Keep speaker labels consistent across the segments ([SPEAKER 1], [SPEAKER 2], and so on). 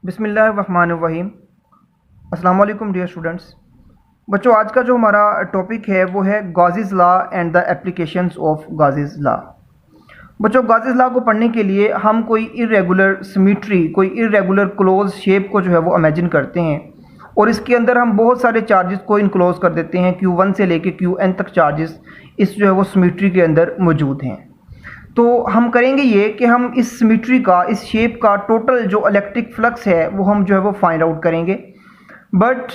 [SPEAKER 1] बिस्मिल्लाहिर्रहमानिर्रहीम। अस्सलाम वालेकुम डियर स्टूडेंट्स। बच्चों, आज का जो हमारा टॉपिक है वो है Gauss's law and the applications of Gauss's law. बच्चों, गाज़ीज़ लॉ को पढ़ने के लिए हम कोई इरेगुलर सिमेट्री, कोई इरेगुलर क्लोज शेप को जो है वो इमेजिन करते हैं और इसके अंदर हम बहुत सारे चार्जेस को इनक्लोज कर देते हैं। Q1 से लेके Qn तक चार्जेस इस जो है वो सिमेट्री के अंदर मौजूद हैं। तो हम करेंगे ये कि हम इस सिमेट्री का, इस शेप का टोटल जो इलेक्ट्रिक फ्लक्स है वो हम जो है वो फाइंड आउट करेंगे। बट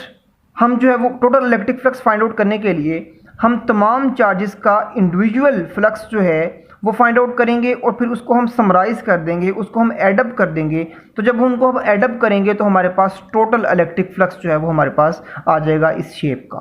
[SPEAKER 1] हम जो है वो total electric flux find out करने के लिए हम तमाम चार्जेस का इंडिविजुअल फ्लक्स जो है वो फाइंड आउट करेंगे और फिर उसको हम समराइज़ कर देंगे, उसको हम एडअप कर देंगे। तो जब उनको हम एडअप करेंगे तो हमारे पास टोटल इलेक्ट्रिक फ्लक्स जो है वो हमारे पास आ जाएगा इस शेप का।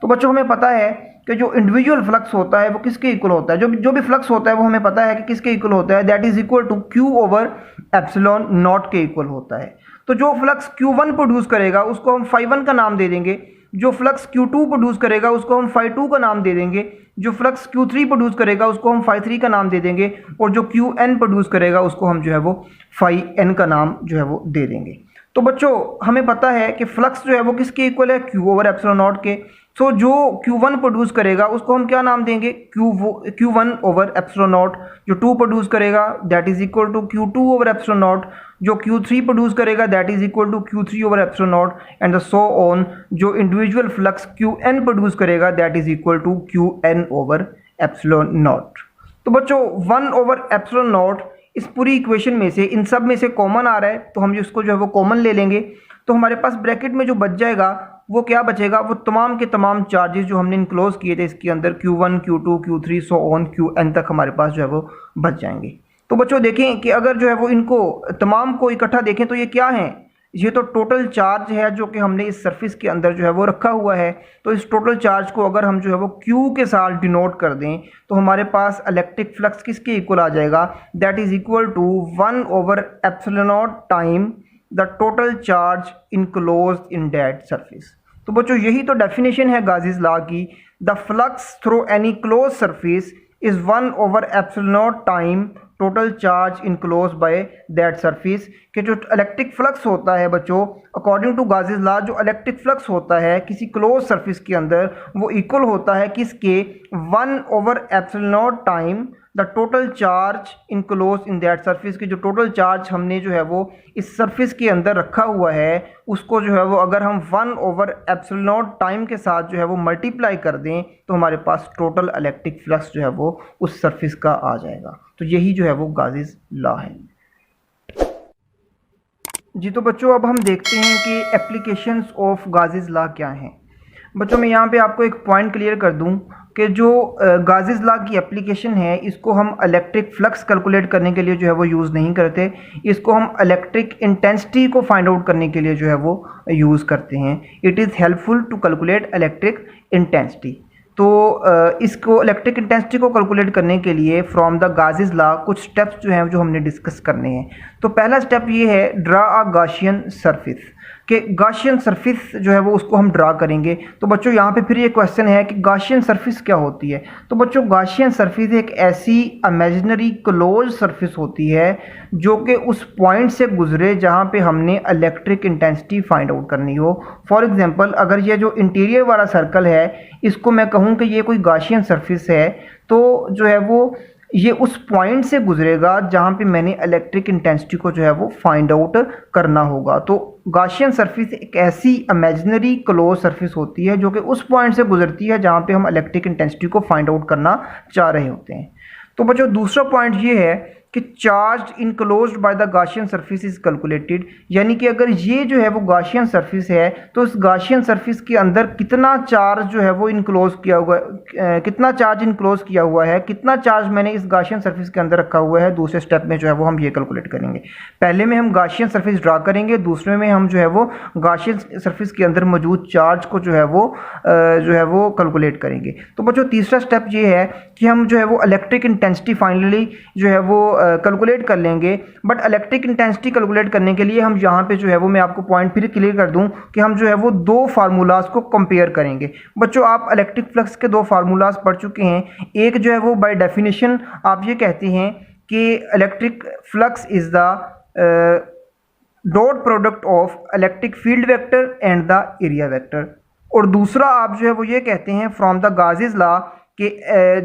[SPEAKER 1] तो बच्चों, हमें पता है कि जो इंडिविजुअल फ्लक्स होता है वो किसके इक्वल होता है। जो भी फ्लक्स होता है वो हमें पता है कि किसके इक्वल होता है, दैट इज इक्वल टू Q/एप्सिलॉन नॉट के इक्वल होता है। तो जो फ्लक्स Q1 प्रोड्यूस करेगा उसको हम φ1 का नाम दे देंगे, जो फ्लक्स Q2 प्रोड्यूस करेगा उसको हम φ2 का नाम दे देंगे, जो फ्लक्स Q3 प्रोड्यूस करेगा उसको हम φ3 का नाम दे देंगे और जो Qn प्रोड्यूस करेगा उसको हम जो है वो φn का नाम जो है वो दे देंगे। तो बच्चों, हमें पता है कि फ्लक्स जो है वो किसके इक्वल है, Q/एप्सिलॉन नॉट के। सो जो Q1 प्रोड्यूस करेगा उसको हम क्या नाम देंगे, Q1/एप्सिलॉन नॉट। जो 2 प्रोड्यूस करेगा दैट इज इक्वल टू Q2/एप्सिलॉन नॉट। जो Q3 प्रोड्यूस करेगा दैट इज इक्वल टू Q3/एप्सिलॉन नॉट एंड सो ऑन। जो इंडिविजुअल फ्लक्स Qn प्रोड्यूस करेगा दैट इज इक्वल टू Qn/एप्सिलॉन नॉट। तो बच्चों, 1/एप्सिलॉन नॉट इस पूरी इक्वेशन में से, इन सब में से कॉमन आ रहा है तो हम इसको जो है वो कॉमन ले लेंगे। तो हमारे पास ब्रैकेट में जो बच जाएगा वो क्या बचेगा, वो तमाम के तमाम चार्जेस जो हमने इनक्लोज किए थे इसके अंदर Q1, Q2, Q3 so on Qn तक हमारे पास जो है वो बच जाएंगे। तो बच्चों देखें कि अगर जो है वो इनको तमाम को इकट्ठा देखें तो ये क्या है, ये तो टोटल चार्ज है जो कि हमने इस सरफेस के अंदर जो है वो रखा हुआ है। तो इस टोटल चार्ज को अगर हम जो है वो Q के साथ डिनोट कर दें तो हमारे पास इलेक्ट्रिक फ्लक्स किसके इक्वल आ जाएगा, दैट इज इक्वल टू 1/एप्सिलॉन naught time the total charge enclosed in that surface. तो बच्चों, यही तो डेफिनेशन है गाज़ीज़ लॉ की। The flux through any close surface is 1/एप्सिलॉन naught time total charge enclose by that surface. कि जो इलेक्ट्रिक फ्लक्स होता है बच्चों, अकॉर्डिंग टू गाज़ीज़ लॉ, जो इलेक्ट्रिक फ्लक्स होता है किसी क्लोज सरफेस के अंदर वो इक्वल होता है किसके, 1/एप्सिलॉन naught time the total charge enclose in that surface. की जो टोटल चार्ज हमने जो है वो इस सरफेस के अंदर रखा हुआ है उसको जो है वो अगर हम 1/एप्सिलॉन नॉट टाइम के साथ जो है वो मल्टीप्लाई कर दें तो हमारे पास टोटल इलेक्ट्रिक फ्लक्स जो है वो उस सरफेस का आ जाएगा। तो यही जो है वो गाज़ीज़ लॉ है जी। तो बच्चों, अब हम देखते हैं कि एप्लीकेशंस ऑफ गाज़ीज़ लॉ क्या हैं। बच्चों, मैं यहाँ पे आपको एक पॉइंट क्लियर कर दूँ कि जो गाज़ीज़ लॉ की एप्लीकेशन है इसको हम इलेक्ट्रिक फ्लक्स कैलकुलेट करने के लिए जो है वो यूज़ नहीं करते, इसको हम इलेक्ट्रिक इंटेंसिटी को फाइंड आउट करने के लिए जो है वो यूज़ करते हैं। It is helpful to calculate electric intensity. तो इसको इलेक्ट्रिक इंटेंसिटी को कैलकुलेट करने के लिए फ्रॉम द गाज़ीज़ लॉ कुछ स्टेप्स जो हैं जो हमने डिस्कस करने हैं। तो पहला स्टेप ये है, ड्रा अ गाशियन सरफेस। कि गाशियन सरफेस जो है वो उसको हम ड्रा करेंगे। तो बच्चों, यहाँ पे फिर ये क्वेश्चन है कि गाशियन सरफेस क्या होती है। तो बच्चों, गाशियन सरफेस एक ऐसी इमेजिनरी क्लोज सरफेस होती है जो कि उस पॉइंट से गुजरे जहाँ पे हमने इलेक्ट्रिक इंटेंसिटी फाइंड आउट करनी हो। फॉर एग्जांपल, अगर ये जो इंटीरियर वाला सर्कल है इसको मैं कहूँ कि ये कोई गाशियन सरफेस है तो जो है वो ये उस पॉइंट से गुजरेगा जहाँ पे मैंने इलेक्ट्रिक इंटेंसिटी को जो है वो फाइंड आउट करना होगा। तो गाशियन सरफेस एक ऐसी इमेजिनरी क्लोज सरफेस होती है जो कि उस पॉइंट से गुजरती है जहाँ पे हम इलेक्ट्रिक इंटेंसिटी को फाइंड आउट करना चाह रहे होते हैं। तो बच्चों, दूसरा पॉइंट ये है कि charge enclosed by the Gaussian surface is calculated. यानी कि अगर ये जो है वो गाशियन सरफेस है तो इस गाशियन सरफेस के अंदर कितना चार्ज जो है वो इनक्लोज किया हुआ है, कितना चार्ज इनक्लोज किया हुआ है, कितना चार्ज मैंने इस गाशियन सरफेस के अंदर रखा हुआ है। दूसरे स्टेप में जो है वो हम ये कैलकुलेट करेंगे। पहले में हम गाशियन सरफेस ड्रा करेंगे, दूसरे में हम जो है वो गाशियन सरफेस के अंदर मौजूद चार्ज को जो है वो कैलकुलेट करेंगे। तो बच्चों, तीसरा स्टेप ये है कि हम जो है वो इलेक्ट्रिक इंटेंसिटी फाइनली जो है वो कैलकुलेट कर लेंगे। बट इलेक्ट्रिक इंटेंसिटी कैलकुलेट करने के लिए हम यहाँ पे जो है वो, मैं आपको पॉइंट फिर क्लियर कर दूँ कि हम जो है वो दो फार्मूलाज को कंपेयर करेंगे। बच्चों, आप इलेक्ट्रिक फ्लक्स के दो फार्मूलाज पढ़ चुके हैं। एक जो है वो बाय डेफिनेशन आप ये कहते हैं कि electric flux is the dot product of electric field vector and the area vector. और दूसरा आप जो है वो ये कहते हैं फ्रॉम द गाज़ीज़ लॉ कि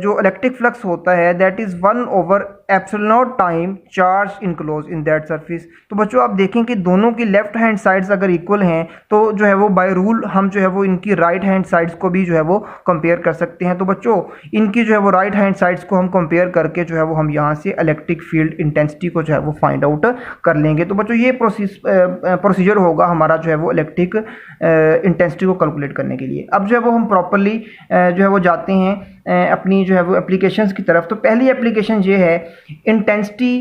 [SPEAKER 1] जो इलेक्ट्रिक फ्लक्स होता है दैट इज़ 1/एप्सिलॉन time charge enclose in that surface. तो बच्चों आप देखें कि दोनों की लेफ्ट हैंड साइड्स अगर इक्वल हैं तो जो है वो बाय रूल हम जो है वो इनकी राइट हैंड साइड्स को भी जो है वो कंपेयर कर सकते हैं। तो बच्चों इनकी जो है वो राइट हैंड साइड्स को हम कंपेयर करके जो है वो हम यहाँ से इलेक्ट्रिक फील्ड इंटेंसिटी को जो है वो फाइंड आउट कर लेंगे। तो बच्चों ये प्रोसीजर होगा हमारा जो है वो इलेक्ट्रिक इंटेंसिटी को कैलकुलेट करने के लिए। अब जो है वो हम प्रॉपरली जो है वो जाते हैं अपनी जो है वो एप्लीकेशंस की तरफ। तो पहली एप्लीकेशन ये है इंटेंसिटी,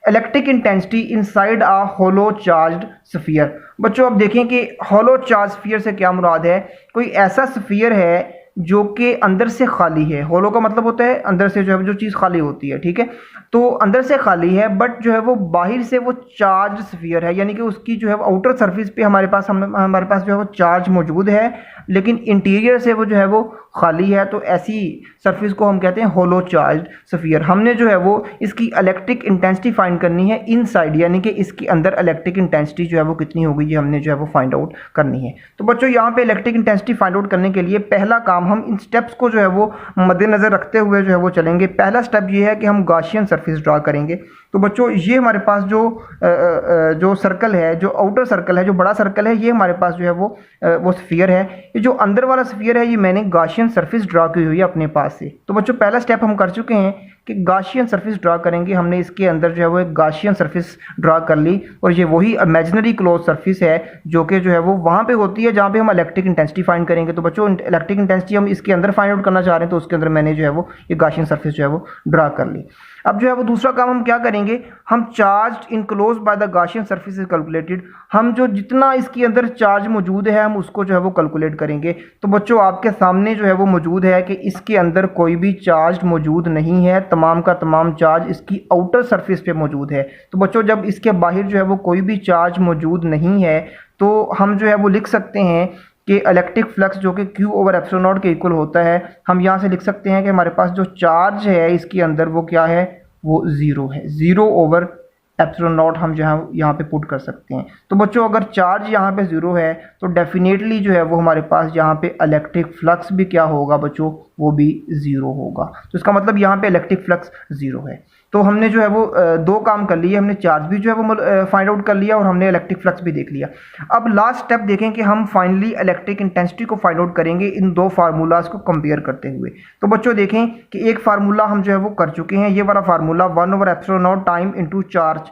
[SPEAKER 1] इलेक्ट्रिक इंटेंसिटी इनसाइड आ होलो चार्ज्ड स्फीयर। बच्चों आप देखें कि होलो चार्ज स्फीयर से क्या मुराद है, कोई ऐसा स्फीयर है जो कि अंदर से खाली है। होलो का मतलब होता है अंदर से जो है जो चीज़ खाली होती है, ठीक है। तो अंदर से खाली है बट जो है वो बाहर से वो चार्ज स्फीयर है, यानी कि उसकी जो है वो आउटर सरफेस पे हमारे पास जो है वो चार्ज मौजूद है लेकिन इंटीरियर से वो जो है वो खाली है। तो ऐसी सरफेस को हम कहते हैं होलो चार्ज्ड स्फीयर। हमने जो है वो इसकी इलेक्ट्रिक इंटेंसिटी फाइंड करनी है इनसाइड, यानी कि इसके अंदर इलेक्ट्रिक इंटेंसिटी जो है वो कितनी होगी ये हमने जो है वो फाइंड आउट करनी है। तो बच्चों यहाँ पे इलेक्ट्रिक इंटेंसिटी फाइंड आउट करने के लिए पहला काम हम इन स्टेप्स को जो है वो मद्देनजर रखते हुए जो है वो चलेंगे। पहला स्टेप ये है कि हम गॉसियन सरफेस ड्रा करेंगे। तो बच्चों ये हमारे पास जो सर्कल है, जो आउटर सर्कल है, जो बड़ा सर्कल है, ये हमारे पास जो है वो स्फीयर है। ये जो अंदर वाला स्फीयर है ये मैंने गॉसियन सरफेस ड्रा की हुई है अपने पास से। तो बच्चों पहला स्टेप हम कर चुके हैं कि गॉसियन सरफेस ड्रा करेंगे। हमने इसके अंदर जो है वो एक गॉसियन सरफेस ड्रा कर ली और ये वही इमेजिनरी क्लोज सरफेस है जो कि जो है वो वहाँ पे होती है जहाँ पे हम इलेक्ट्रिक इंटेंसिटी फाइंड करेंगे। तो बच्चों इलेक्ट्रिक इंटेंसिटी हम इसके अंदर फाइंड आउट करना चाह रहे हैं तो उसके अंदर मैंने जो है वो ये गॉसियन सरफेस जो है वो ड्रा कर ली। अब जो है वो दूसरा काम हम क्या करेंगे, हम charge enclose by the Gaussian surface is calculated. हम जो जितना इसके अंदर चार्ज मौजूद है हम उसको जो है वो कैलकुलेट करेंगे। तो बच्चों आपके सामने जो है वो मौजूद है कि इसके अंदर कोई भी चार्ज मौजूद नहीं है, तमाम का तमाम चार्ज इसकी आउटर सरफेस पे मौजूद है। तो बच्चों जब इसके बाहर जो है वो कोई भी चार्ज मौजूद नहीं है तो हम जो है वो लिख सकते हैं कि इलेक्ट्रिक फ्लक्स जो कि Q/ε0 के इक्वल होता है। हम यहाँ से लिख सकते हैं कि हमारे पास जो चार्ज है इसके अंदर वो क्या है, वो ज़ीरो है। 0/ε0 हम जो है यहाँ पे पुट कर सकते हैं। तो बच्चों अगर चार्ज यहाँ पे ज़ीरो है तो डेफिनेटली जो है वो हमारे पास यहाँ पे इलेक्ट्रिक फ्लक्स भी क्या होगा बच्चों, वो भी ज़ीरो होगा। तो इसका मतलब यहाँ पे इलेक्ट्रिक फ्लक्स ज़ीरो है। तो हमने जो है वो दो काम कर लिए, हमने चार्ज भी जो है वो फाइंड आउट कर लिया और हमने इलेक्ट्रिक फ्लक्स भी देख लिया। अब लास्ट स्टेप देखें कि हम फाइनली इलेक्ट्रिक इंटेंसिटी को फाइंड आउट करेंगे इन दो फार्मूलाज को कंपेयर करते हुए। तो बच्चों देखें कि एक फार्मूला हम जो है वो कर चुके हैं, ये वाला formula 1/ε0 time into charge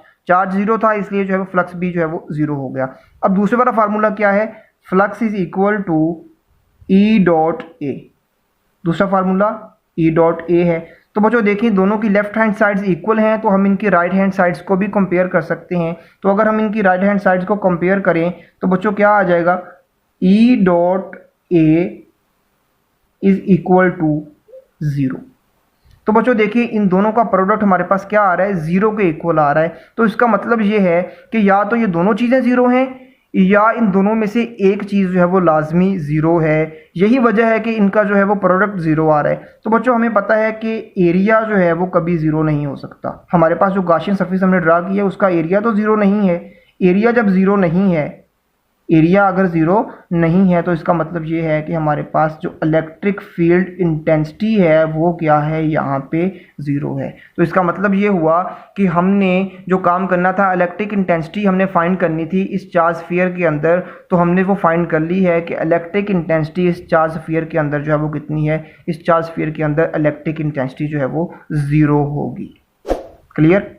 [SPEAKER 1] zero था इसलिए जो है वो फ्लक्स भी जो है वो ज़ीरो हो गया। अब दूसरे वाला फार्मूला क्या है, flux is equal to E.A। दूसरा फार्मूला E.A है। तो बच्चों देखिए दोनों की लेफ्ट हैंड साइड्स इक्वल हैं तो हम इनकी राइट हैंड साइड्स को भी कंपेयर कर सकते हैं। तो अगर हम इनकी राइट हैंड साइड्स को कंपेयर करें तो बच्चों क्या आ जाएगा, E.A इज इक्वल टू 0। तो बच्चों देखिए इन दोनों का प्रोडक्ट हमारे पास क्या आ रहा है, 0 के इक्वल आ रहा है। तो इसका मतलब ये है कि या तो ये दोनों चीज़ें 0 हैं या इन दोनों में से एक चीज़ जो है वो लाजमी ज़ीरो है। यही वजह है कि इनका जो है वो प्रोडक्ट ज़ीरो आ रहा है। तो बच्चों हमें पता है कि एरिया जो है वो कभी ज़ीरो नहीं हो सकता। हमारे पास जो गॉसियन सरफेस हमने ड्रा की है उसका एरिया तो ज़ीरो नहीं है। एरिया जब ज़ीरो नहीं है, एरिया अगर ज़ीरो नहीं है तो इसका मतलब ये है कि हमारे पास जो इलेक्ट्रिक फील्ड इंटेंसिटी है वो क्या है, यहाँ पे ज़ीरो है। तो इसका मतलब ये हुआ कि हमने जो काम करना था, इलेक्ट्रिक इंटेंसिटी हमने फाइंड करनी थी इस चार्ज स्फीयर के अंदर, तो हमने वो फाइंड कर ली है कि इलेक्ट्रिक इंटेंसिटी इस चार्ज स्फीयर के अंदर जो है वो कितनी है, इस चार्ज स्फीयर के अंदर इलेक्ट्रिक इंटेंसिटी जो है वो ज़ीरो होगी। क्लियर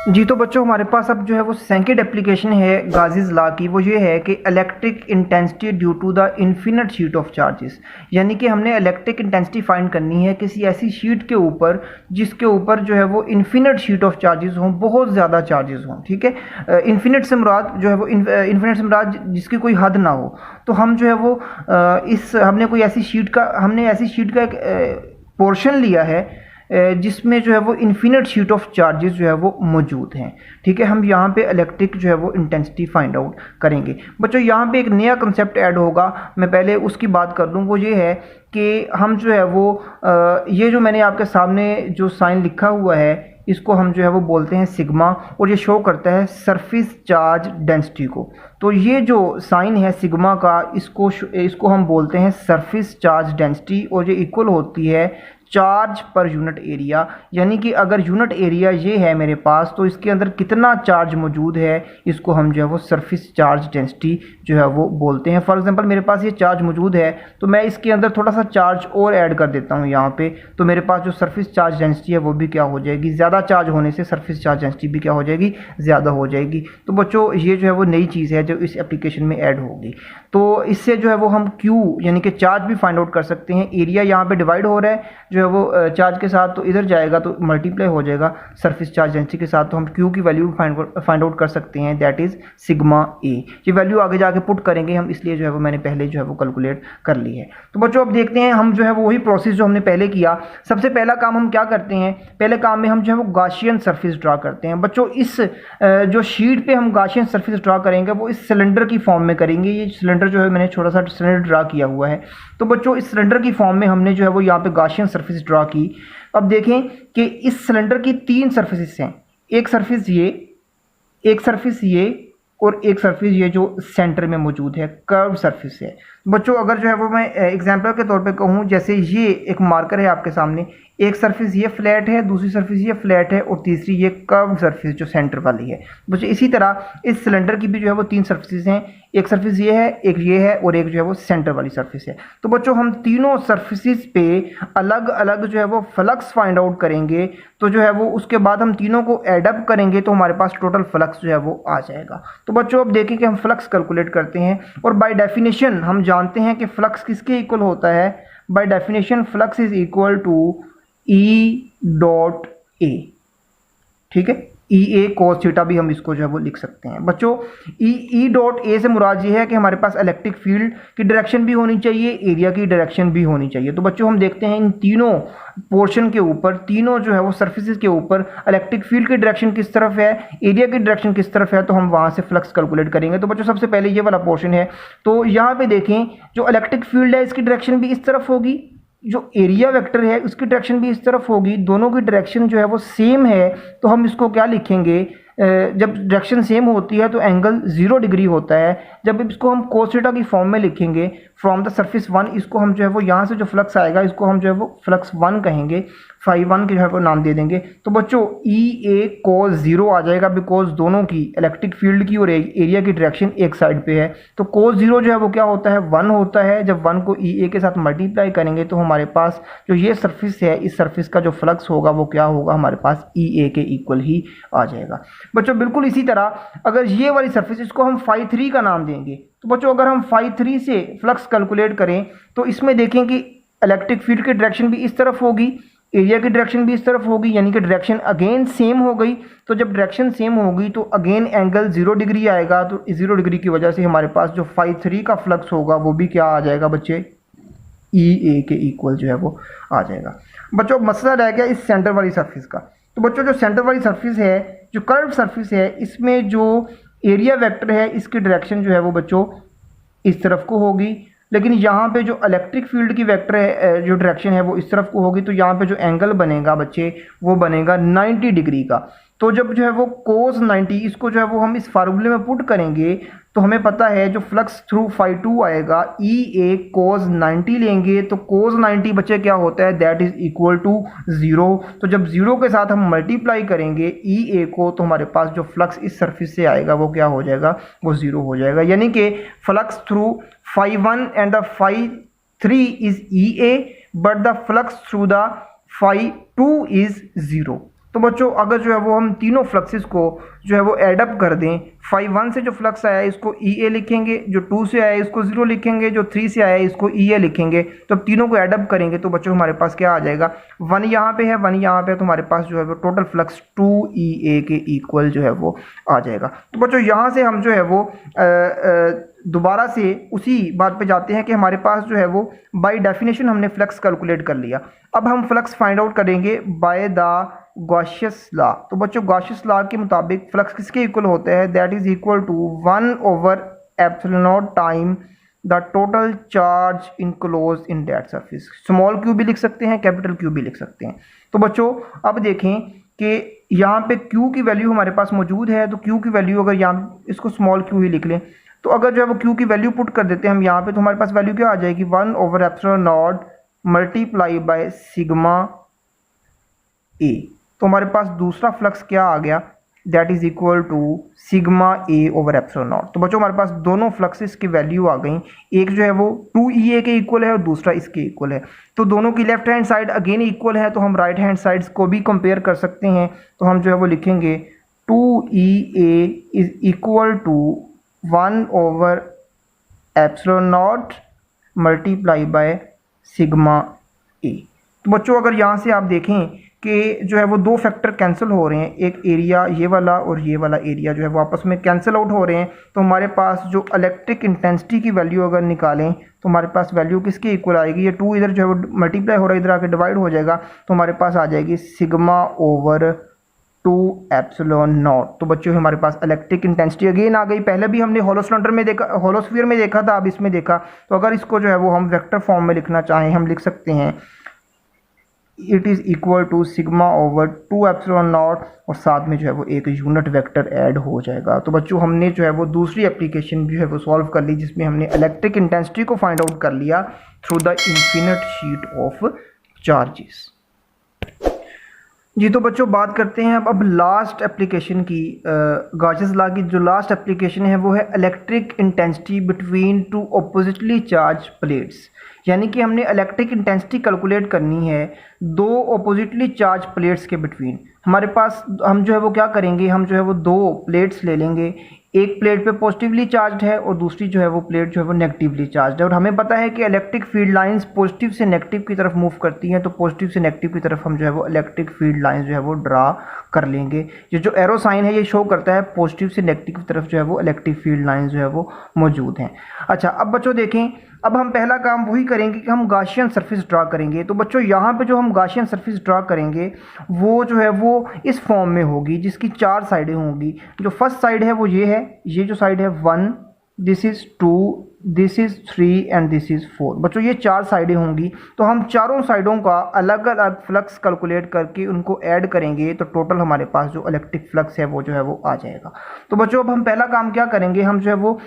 [SPEAKER 1] जी। तो बच्चों हमारे पास अब जो है वो सेकंड एप्लीकेशन है गाज़ीज़ लॉ की, वो ये है कि electric intensity due to the infinite sheet of charges. यानी कि हमने इलेक्ट्रिक इंटेंसिटी फाइंड करनी है किसी ऐसी शीट के ऊपर जिसके ऊपर जो है वो इन्फिनिट शीट ऑफ चार्जेस हों, बहुत ज़्यादा चार्जेस हों। ठीक है, इन्फिनिट से मुराद जो है वो इन्फिनिट से मुराद जिसकी कोई हद ना हो। तो हम जो है वो हमने ऐसी शीट का एक पोर्शन लिया है जिसमें जो है वो इन्फिनिट शीट ऑफ चार्जेस जो है वो मौजूद हैं। ठीक है, हम यहाँ पे इलेक्ट्रिक जो है वो इंटेंसिटी फाइंड आउट करेंगे। बच्चों यहाँ पे एक नया कंसेप्ट ऐड होगा, मैं पहले उसकी बात कर लूँ। वो ये है कि हम जो है वो ये जो मैंने आपके सामने जो साइन लिखा हुआ है इसको हम जो है वो बोलते हैं सिग्मा, और ये शो करता है सरफेस चार्ज डेंसिटी को। तो ये जो साइन है सिग्मा का, इसको हम बोलते हैं सरफेस चार्ज डेंसिटी, और ये इक्वल होती है चार्ज पर यूनिट एरिया। यानी कि अगर यूनिट एरिया ये है मेरे पास, तो इसके अंदर कितना चार्ज मौजूद है, इसको हम जो है वो सरफेस चार्ज डेंसिटी जो है वो बोलते हैं। फॉर एग्जांपल मेरे पास ये चार्ज मौजूद है, तो मैं इसके अंदर थोड़ा सा चार्ज और ऐड कर देता हूँ यहाँ पे, तो मेरे पास जो सरफेस चार्ज डेंसिटी है वो भी क्या हो जाएगी, ज़्यादा चार्ज होने से सरफेस चार्ज डेंसिटी भी क्या हो जाएगी, ज़्यादा हो जाएगी। तो बच्चों ये जो है वो नई चीज़ है जो इस एप्लीकेशन में ऐड होगी। तो इससे जो है वो हम Q यानी कि चार्ज भी फाइंड आउट कर सकते हैं। एरिया यहाँ पे डिवाइड हो रहा है जो है वो चार्ज के साथ, तो इधर जाएगा तो मल्टीप्लाई हो जाएगा सरफेस चार्ज डेंसिटी के साथ, तो हम Q की वैल्यू फाइंड आउट कर सकते हैं, दैट इज सिग्मा ए। ये वैल्यू आगे जाके पुट करेंगे हम, इसलिए जो है वो मैंने पहले जो है वो कैलकुलेट कर ली है। तो बच्चों अब देखते हैं हम जो है वो वही प्रोसेस जो हमने पहले किया। सबसे पहला काम हम क्या करते हैं, पहले काम में हम जो है वो गॉसियन सरफेस ड्रा करते हैं। बच्चों इस जो शीट पे हम गॉसियन सरफेस ड्रा करेंगे वो इस सिलेंडर की फॉर्म में करेंगे। ये सिलेंडर जो है मैंने छोटा सा सिलेंडर ड्रा किया हुआ है। तो बच्चों इस सिलेंडर की फॉर्म में हमने जो है वो यहाँ पे गॉसियन सरफेस ड्रा की। अब देखें कि इस सिलेंडर की 3 सरफेसेस हैं, एक सरफेस ये, एक सरफेस ये, और एक सरफेस ये जो सेंटर में मौजूद है, कर्व सरफेस है। बच्चों अगर जो है वो मैं एग्जांपल के तौर पे कहूँ, जैसे ये एक मार्कर है आपके सामने, एक सरफेस ये फ्लैट है, दूसरी सरफेस ये फ्लैट है, और तीसरी ये कर्व सरफेस जो सेंटर वाली है। बच्चों इसी तरह इस सिलेंडर की भी जो है वो 3 सरफेसेस हैं, एक सरफेस ये है, एक ये है, और एक जो है वो सेंटर वाली सरफेस है। तो बच्चों हम तीनों सरफेसेस पे अलग अलग जो है वो फ्लक्स फाइंड आउट करेंगे। तो जो है वो उसके बाद हम तीनों को एड अप करेंगे तो हमारे पास टोटल फ्लक्स जो है वो आ जाएगा। तो बच्चों अब देखें कि हम फ्लक्स कैलकुलेट करते हैं, और बाय डेफिनेशन हम जानते हैं कि फ्लक्स किसके इक्वल होता है। By definition flux is equal to E dot A, ठीक है, ई ए कोस थीटा भी हम इसको जो है वो लिख सकते हैं। बच्चों ई डॉट ए से मुराद ये है कि हमारे पास इलेक्ट्रिक फील्ड की डायरेक्शन भी होनी चाहिए, एरिया की डायरेक्शन भी होनी चाहिए। तो बच्चों हम देखते हैं इन तीनों पोर्शन के ऊपर, तीनों जो है वो सरफेसेस के ऊपर इलेक्ट्रिक फील्ड की डायरेक्शन किस तरफ है, एरिया की डायरेक्शन किस तरफ है, तो हम वहां से फ्लक्स कैलकुलेट करेंगे। तो बच्चों सबसे पहले ये वाला पोर्शन है, तो यहाँ पे देखें जो इलेक्ट्रिक फील्ड है इसकी डायरेक्शन भी इस तरफ होगी, जो एरिया वेक्टर है उसकी डायरेक्शन भी इस तरफ होगी, दोनों की डायरेक्शन जो है वो सेम है। तो हम इसको क्या लिखेंगे, जब डायरेक्शन सेम होती है तो एंगल 0 डिग्री होता है। जब इसको हम कोस थीटा की फॉर्म में लिखेंगे फ्रॉम द सरफेस 1, इसको हम जो है वो यहाँ से जो फ्लक्स आएगा इसको हम जो है वो फ्लक्स 1 कहेंगे, फाई 1 के जो है वो नाम दे देंगे। तो बच्चों ई ए कोस 0 आ जाएगा, बिकॉज दोनों की इलेक्ट्रिक फील्ड की और एरिया की डायरेक्शन एक साइड पे है। तो कोस 0 जो है वो क्या होता है, 1 होता है। जब 1 को ई ए के साथ मल्टीप्लाई करेंगे तो हमारे पास जो ये सरफेस है, इस सरफेस का जो फ्लक्स होगा वो क्या होगा, हमारे पास ई ए के इक्वल ही आ जाएगा। बच्चों बिल्कुल इसी तरह अगर ये वाली सरफेस, इसको हम फाई 3 का नाम देंगे। तो बच्चों अगर हम फाई 3 से फ्लक्स कैलकुलेट करें तो इसमें देखें कि इलेक्ट्रिक फील्ड की डायरेक्शन भी इस तरफ होगी, एरिया की डायरेक्शन भी इस तरफ होगी, यानी कि डायरेक्शन अगेन सेम हो गई। तो जब डायरेक्शन सेम होगी तो अगेन एंगल 0 डिग्री आएगा। तो 0 डिग्री की वजह से हमारे पास जो फाई 3 का फ्लक्स होगा वो भी क्या आ जाएगा बच्चे, ई ए के इक्वल जो है वो आ जाएगा। बच्चों मसला रह गया इस सेंटर वाली सरफेस का। तो बच्चों जो सेंटर वाली सरफेस है, जो कर्व सरफेस है, इसमें जो एरिया वेक्टर है इसकी डायरेक्शन जो है वो बच्चों इस तरफ को होगी, लेकिन यहाँ पे जो इलेक्ट्रिक फील्ड की वेक्टर है, जो डायरेक्शन है वो इस तरफ को होगी। तो यहाँ पे जो एंगल बनेगा बच्चे वो बनेगा 90 डिग्री का। तो जब जो है वो कोस 90, इसको जो है वो हम इस फार्मूले में पुट करेंगे तो हमें पता है जो फ्लक्स थ्रू फाई 2 आएगा, ई ए कोस 90 लेंगे तो कोस 90 बच्चे क्या होता है, दैट इज इक्वल टू 0। तो जब 0 के साथ हम मल्टीप्लाई करेंगे ई ए को तो हमारे पास जो फ्लक्स इस सरफेस से आएगा वो क्या हो जाएगा, वो 0 हो जाएगा। यानी कि flux through phi 1 and the phi 3 is E A, but the flux through the phi 2 is 0। तो बच्चों अगर जो है वो हम तीनों फ्लक्सेस को जो है वो एडअप कर दें, फाई 1 से जो फ्लक्स आया है इसको ई ए लिखेंगे, जो 2 से आया है इसको 0 लिखेंगे, जो 3 से आया है इसको ई ए लिखेंगे। तो अब तीनों को एडअप करेंगे तो बच्चों हमारे पास क्या आ जाएगा, 1 यहाँ पे है, 1 यहाँ पे है, तो हमारे पास जो है वो टोटल फ्लक्स 2 ई ए के इक्वल जो है वो आ जाएगा। तो बच्चों यहाँ से हम जो है वो दोबारा से उसी बात पे जाते हैं कि हमारे पास जो है वो बाय डेफिनेशन हमने फ्लक्स कैलकुलेट कर लिया। अब हम फ्लक्स फाइंड आउट करेंगे बाय द गॉसियस लॉ। तो बच्चों गॉसियस लॉ के मुताबिक फ्लक्स किसके इक्वल होता है, that is equal to 1/ε0 time the total charge enclose in that surface. Small Q भी लिख सकते हैं, कैपिटल क्यू भी लिख सकते हैं। तो बच्चों अब देखें कि यहाँ पे Q की वैल्यू हमारे पास मौजूद है, तो Q की वैल्यू अगर यहाँ इसको स्मॉल q ही लिख लें, तो अगर जो है वो Q की वैल्यू पुट कर देते हैं हम यहाँ पे, तो हमारे पास वैल्यू क्या आ जाएगी, 1/ε0 मल्टीप्लाई बाय सिग्मा ए। तो हमारे पास दूसरा फ्लक्स क्या आ गया, that is equal to sigma A/ε0। तो बच्चों हमारे पास दोनों फ्लक्सेस की वैल्यू आ गई, एक जो है वो 2EA के इक्वल है और दूसरा इसके इक्वल है। तो दोनों की left hand side again equal है, तो हम राइट हैंड साइड्स को भी कंपेयर कर सकते हैं। तो हम जो है वो लिखेंगे 2EA is equal to 1/ε0 multiply by sigma A. तो बच्चों अगर यहाँ से आप देखें कि जो है वो दो फैक्टर कैंसिल हो रहे हैं, एक एरिया ये वाला और ये वाला एरिया जो है वो आपस में कैंसिल आउट हो रहे हैं, तो हमारे पास जो इलेक्ट्रिक इंटेंसिटी की वैल्यू अगर निकालें तो हमारे पास वैल्यू किसके इक्वल आएगी, ये 2 इधर जो है वो मल्टीप्लाई हो रहा है, इधर आके डिवाइड हो जाएगा, तो हमारे पास आ जाएगी सिग्मा ओवर 2/ε0। तो बच्चों हमारे पास इलेक्ट्रिक इंटेंसिटी अगेन आ गई। पहले भी हमने होलो सिलेंडर में देखा, होलोस्फीयर में देखा था, अब इसमें देखा। तो अगर इसको जो है वो हम वेक्टर फॉर्म में लिखना चाहें, हम लिख सकते हैं it is equal to sigma over 2/ε0 और साथ में जो है वो एक यूनिट वेक्टर ऐड हो जाएगा। तो बच्चों हमने जो है वो दूसरी एप्लीकेशन जो है वो सॉल्व कर ली, जिसमें हमने इलेक्ट्रिक इंटेंसिटी को फाइंड आउट कर लिया through the infinite sheet of charges. जी तो बच्चों बात करते हैं अब लास्ट एप्लीकेशन की। गॉसेस लॉ की जो लास्ट एप्लीकेशन है वो है electric intensity between two oppositely charge plates. यानी कि हमने इलेक्ट्रिक इंटेंसिटी कैलकुलेट करनी है दो ऑपोजिटली चार्ज प्लेट्स के बिटवीन। हमारे पास हम जो है वो क्या करेंगे, हम जो है वो दो प्लेट्स ले लेंगे, एक प्लेट पे पॉजिटिवली चार्ज है और दूसरी जो है वो प्लेट जो है वो नेगेटिवली चार्ज है। और हमें पता है कि इलेक्ट्रिक फील्ड लाइंस पॉजिटिव से नेगेटिव की तरफ मूव करती हैं, तो पॉजिटिव से नेगेटिव की तरफ हम जो है वो इलेक्ट्रिक फील्ड लाइंस जो है वो ड्रा कर लेंगे। ये जो एरो साइन है ये शो करता है पॉजिटिव से नेगेटिव की तरफ जो है वो इलेक्ट्रिक फील्ड लाइंस जो है वो मौजूद हैं। अच्छा अब बच्चों देखें, अब हम पहला काम वही करेंगे कि हम गाशियन सरफेस ड्रा करेंगे। तो बच्चों यहाँ पे जो हम गाशियन सरफेस ड्रा करेंगे वो जो है वो इस फॉर्म में होगी, जिसकी चार साइडें होंगी। जो फर्स्ट साइड है वो ये है, ये जो साइड है 1, this is 2, this is 3 and this is 4। बच्चों ये चार साइडें होंगी, तो हम चारों साइडों का अलग अलग फ्लक्स कैलकुलेट करके उनको ऐड करेंगे, तो टोटल हमारे पास जो इलेक्ट्रिक फ्लक्स है वो जो है वो आ जाएगा। तो बच्चों अब हम पहला काम क्या करेंगे, हम जो है वो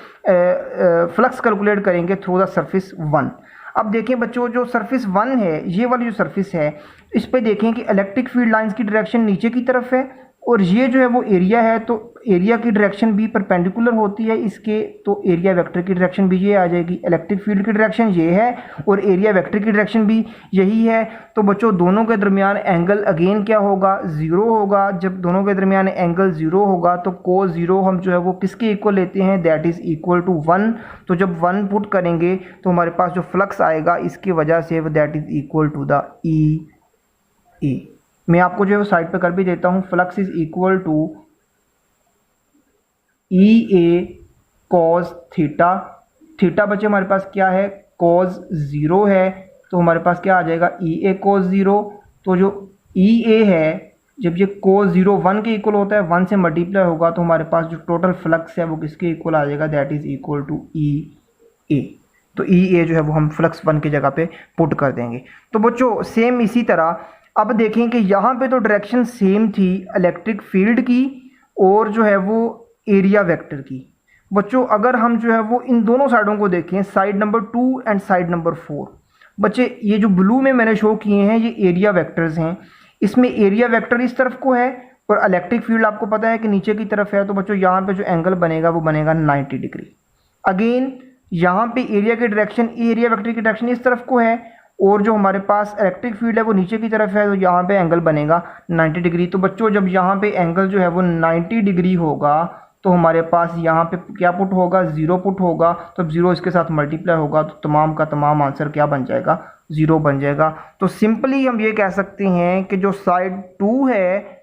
[SPEAKER 1] फ्लक्स कैलकुलेट करेंगे थ्रू द सरफेस 1। अब देखें बच्चों जो सरफेस 1 है, ये वाली जो सरफेस है, इस पे देखें कि इलेक्ट्रिक फील्ड लाइंस की डायरेक्शन नीचे की तरफ है और ये जो है वो एरिया है, तो एरिया की डायरेक्शन भी परपेंडिकुलर होती है इसके, तो एरिया वेक्टर की डायरेक्शन भी ये आ जाएगी। इलेक्ट्रिक फील्ड की डायरेक्शन ये है और एरिया वेक्टर की डायरेक्शन भी यही है। तो बच्चों दोनों के दरमियान एंगल अगेन क्या होगा, 0 होगा। जब दोनों के दरमियान एंगल 0 होगा तो cos 0 हम जो है वो किसके इक्वल लेते हैं, दैट इज़ इक्वल टू 1। तो जब 1 पुट करेंगे तो हमारे पास जो फ्लक्स आएगा इसकी वजह से that is equal to the E A। मैं आपको जो है वो साइड पे कर भी देता हूँ, flux is equal to EA cos theta. Theta बच्चे हमारे पास क्या है, cos 0 है, तो हमारे पास क्या आ जाएगा EA cos 0। तो जो EA है जब ये cos 0 1 के इक्वल होता है, 1 से मल्टीप्लाई होगा, तो हमारे पास जो टोटल फ्लक्स है वो किसके इक्वल आ जाएगा, that is equal to EA। तो EA जो है वो हम फ्लक्स 1 की जगह पे पुट कर देंगे। तो बच्चों सेम इसी तरह अब देखें कि यहाँ पे तो डायरेक्शन सेम थी इलेक्ट्रिक फील्ड की और जो है वो एरिया वेक्टर की। बच्चों अगर हम जो है वो इन दोनों साइडों को देखें, side number 2 and side number 4, बच्चे ये जो ब्लू में मैंने शो किए हैं ये एरिया वेक्टर्स हैं। इसमें एरिया वेक्टर इस तरफ को है और इलेक्ट्रिक फील्ड आपको पता है कि नीचे की तरफ है। तो बच्चों यहाँ पे जो एंगल बनेगा वो बनेगा 90 डिग्री। अगेन यहाँ पे एरिया की डायरेक्शन, एरिया वेक्टर की डायरेक्शन इस तरफ को है और जो हमारे पास इलेक्ट्रिक फील्ड है वो नीचे की तरफ है, तो यहाँ पे एंगल बनेगा 90 डिग्री। तो बच्चों जब यहाँ पे एंगल जो है वो 90 डिग्री होगा तो हमारे पास यहाँ पे क्या पुट होगा, 0 पुट होगा। तो अब 0 इसके साथ मल्टीप्लाई होगा तो तमाम का तमाम आंसर क्या बन जाएगा, 0 बन जाएगा। तो सिंपली हम ये कह सकते हैं कि जो साइड 2 है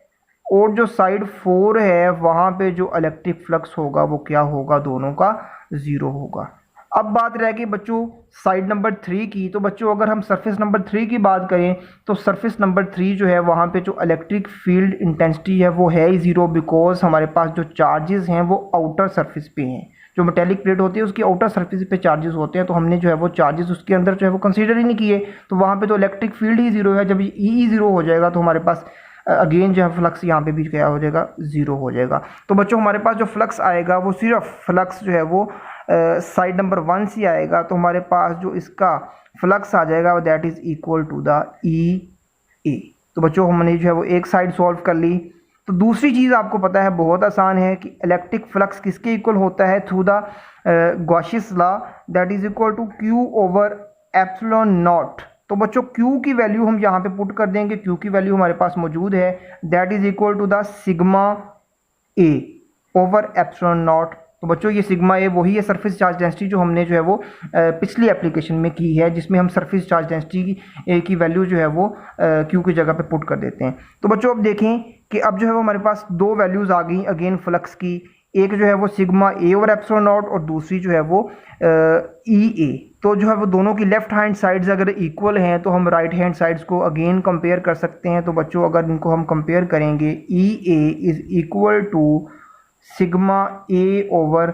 [SPEAKER 1] और जो साइड 4 है वहाँ पे जो इलेक्ट्रिक फ्लक्स होगा वो क्या होगा, दोनों का 0 होगा। अब बात रह गई बच्चों साइड नंबर 3 की। तो बच्चों अगर हम सरफेस नंबर 3 की बात करें तो सरफेस नंबर 3 जो है वहाँ पे जो इलेक्ट्रिक फील्ड इंटेंसिटी है वो है ही 0, बिकॉज हमारे पास जो चार्जेस हैं वो आउटर सरफेस पे हैं। जो मेटेलिक प्लेट होती है उसकी आउटर सरफेस पे चार्जेस होते हैं, तो हमने जो है वो चार्जेस उसके अंदर जो है वो कंसीडर ही नहीं किए, तो वहाँ पे तो इलेक्ट्रिक फील्ड ही 0 है। जब ई 0 हो जाएगा तो हमारे पास अगेन जो है फ्लक्स यहाँ पे भी क्या हो जाएगा, ज़ीरो हो जाएगा। तो बच्चों हमारे पास जो फ्लक्स आएगा वो सिर्फ फ्लक्स जो है वो साइड नंबर 1 से आएगा। तो हमारे पास जो इसका फ्लक्स आ जाएगा that is equal to the E A. तो बच्चों हमने जो है वो एक साइड सॉल्व कर ली। तो दूसरी चीज़ आपको पता है बहुत आसान है कि इलेक्ट्रिक फ्लक्स किसके इक्वल होता है, through the Gauss's law, that is equal to q over epsilon naught. तो बच्चों क्यू की वैल्यू हम यहाँ पे पुट कर देंगे, क्यू की वैल्यू हमारे पास मौजूद है, that is equal to the sigma A over epsilon naught. तो बच्चों ये सिग्मा ए वही है सरफेस चार्ज डेंसिटी जो हमने जो है वो पिछली एप्लीकेशन में की है, जिसमें हम सरफेस चार्ज डेंसिटी की वैल्यू जो है वो क्यू की जगह पे पुट कर देते हैं। तो बच्चों अब देखें कि अब जो है वो हमारे पास दो वैल्यूज़ आ गई अगेन फ्लक्स की, एक जो है वो sigma A over epsilon naught और दूसरी जो है वो ई ए। तो जो है वो दोनों की लेफ्ट हैंड साइड्स अगर इक्वल हैं तो हम राइट हैंड साइड्स को अगेन कंपेयर कर सकते हैं। तो बच्चों अगर इनको हम कंपेयर करेंगे, E A is equal to sigma A over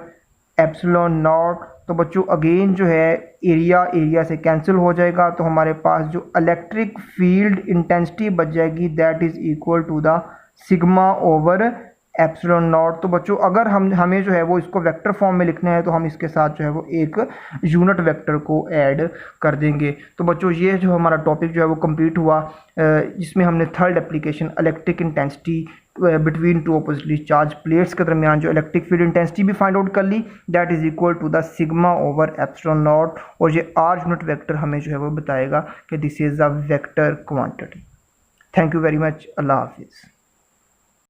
[SPEAKER 1] epsilon naught. तो बच्चों अगेन जो है एरिया से कैंसिल हो जाएगा, तो हमारे पास जो इलेक्ट्रिक फील्ड इंटेंसिटी बच जाएगी that is equal to the sigma over epsilon naught. तो बच्चों अगर हमें जो है वो इसको वेक्टर फॉर्म में लिखना है तो हम इसके साथ जो है वो एक यूनिट वेक्टर को ऐड कर देंगे। तो बच्चों ये जो हमारा टॉपिक जो है वो कंप्लीट हुआ, जिसमें हमने third application electric intensity between two oppositely charge plates के दरमियान जो इलेक्ट्रिक फील्ड इंटेंसिटी भी फाइंड आउट कर ली, that is equal to the sigma over epsilon naught. और ये आर यूनिट वेक्टर हमें जो है वो बताएगा कि this is a vector quantity. Thank you very much. अल्लाह हाफिज़।